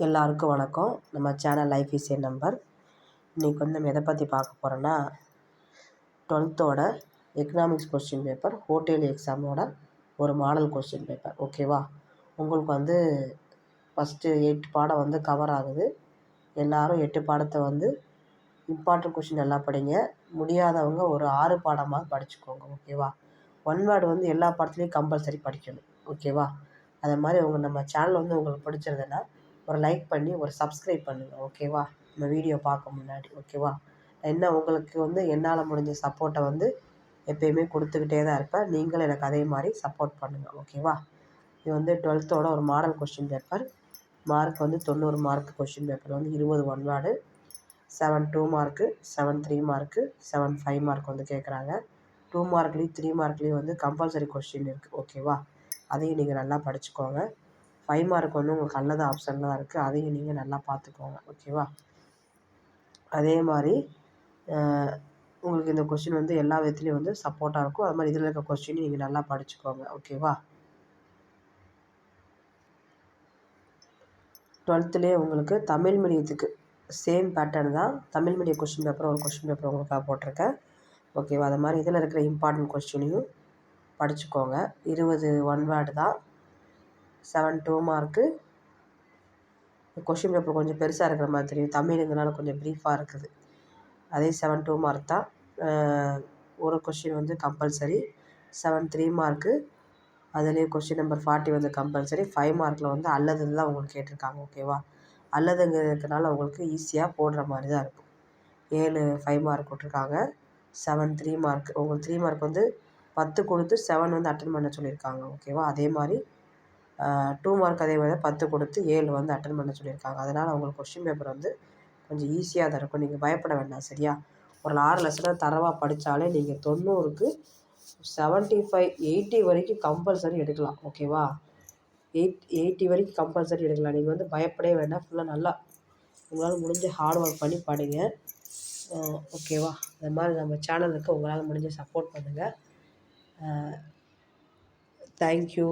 எல்லாருக்கும் வணக்கம். நம்ம channel life is a number. இன்றைக்கி நம்ம எதை பற்றி பார்க்க போகிறோன்னா 12th economics question paper hotel எக்ஸாமோட ஒரு மாடல் கொஸ்டின் பேப்பர். ஓகேவா? உங்களுக்கு ஃபஸ்ட்டு 8 பாடம் கவர் ஆகுது. எல்லோரும் 8 பாடத்தை இம்பார்ட்டன்ட் கொஸ்டின் நல்லா படிங்க. முடியாதவங்க ஒரு 6 பாடமாக படிச்சுக்கோங்க. ஓகேவா? ஒன் வேர்டு எல்லா பாடத்துலேயும் கம்பல்சரி படிக்கணும். ஓகேவா? அதை மாதிரி நம்ம சேனல் உங்களுக்கு பிடிச்சிருந்ததுன்னா ஒரு லைக் பண்ணி ஒரு சப்ஸ்கிரைப் பண்ணுங்கள். ஓகேவா? நம்ம வீடியோ பார்க்க முன்னாடி. ஓகேவா? உங்களுக்கு என்னால் முடிஞ்ச சப்போர்ட்டை எப்பயுமே கொடுத்துக்கிட்டே தான் இருப்பேன். நீங்களும் எனக்கு அதே மாதிரி சப்போர்ட் பண்ணுங்கள். ஓகேவா? இது 12th ஒரு model question paper. Mark 90 mark question paper 20 one word, 7 2 mark, 7 3 mark, 7 5 mark கேட்குறாங்க. 2 மார்க்லேயும் 3 மார்க்லேயும் கம்பல்சரி கொஸ்டின் இருக்குது. ஓகேவா? அதையும் நீங்கள் நல்லா படிச்சுக்கோங்க. 5 மார்க் உங்களுக்கு அல்லது ஆப்ஷனில் தான் இருக்குது. அதையும் நீங்கள் நல்லா பார்த்துக்கோங்க. ஓகேவா? அதே மாதிரி உங்களுக்கு இந்த கொஸ்டின் எல்லா விதத்துலேயும் சப்போர்ட்டாக இருக்கும். அது மாதிரி இதில் இருக்க கொஸ்டின் நீங்கள் நல்லா படிச்சுக்கோங்க. ஓகேவா? 12th உங்களுக்கு தமிழ் மீடியத்துக்கு சேம் பேட்டர்ன் தான். தமிழ் மீடியம் கொஸ்டின் பேப்பர் ஒரு கொஸ்டின் பேப்பர் உங்களுக்காக போட்டிருக்கேன். ஓகேவா? அது மாதிரி இதில் இருக்கிற இம்பார்ட்டன்ட் கொஸ்டினையும் படிச்சுக்கோங்க. 20 ஒன் வேர்டு தான். 7 2 மார்க்கு. கொஷின் பேப்பர் கொஞ்சம் பெருசாக இருக்கிற மாதிரி தெரியும். தமிழுங்கிறனால கொஞ்சம் ப்ரீஃபாக இருக்குது. அதே 7 2 மார்க் தான். ஒரு கொஷின் கம்பல்சரி. 7 3 மார்க்கு. அதுலேயே கொஷின் நம்பர் 40 கம்பல்சரி. 5 மார்க்கில் அல்லதுன்னு தான் உங்களுக்கு கேட்டிருக்காங்க. ஓகேவா? அல்லதுங்கிறதுனால உங்களுக்கு ஈஸியாக போடுற மாதிரி தான் இருக்கும். 7 5 மார்க் விட்ருக்காங்க. 7 3 மார்க். உங்களுக்கு 3 மார்க் 10 கொடுத்து 7 அட்டன் பண்ண சொல்லியிருக்காங்க. ஓகேவா? அதே மாதிரி 2 மார்க் அதே மாதிரி 10 கொடுத்து 7 அட்டன் பண்ண சொல்லியிருக்காங்க. அதனால் உங்களுக்கு கொஸ்டின் பேப்பர் கொஞ்சம் ஈஸியாக தான் இருக்கும். நீங்கள் பயப்பட வேண்டாம். சரியா? ஒரு 6 லெசனாக தரவாக படித்தாலே நீங்கள் 90க்கு 75 80 வரைக்கும் கம்பல்சரி எடுக்கலாம். ஓகேவா? 80 வரைக்கும் கம்பல்சரி எடுக்கலாம். நீங்கள் பயப்படவே வேண்டாம். ஃபுல்லாக நல்லா உங்களால் முடிஞ்ச ஹார்ட் ஒர்க் பண்ணி படிங்க. ஓகேவா? அது மாதிரி நம்ம சேனலுக்கு உங்களால் முடிஞ்ச சப்போர்ட் பண்ணுங்கள். தேங்க்யூ.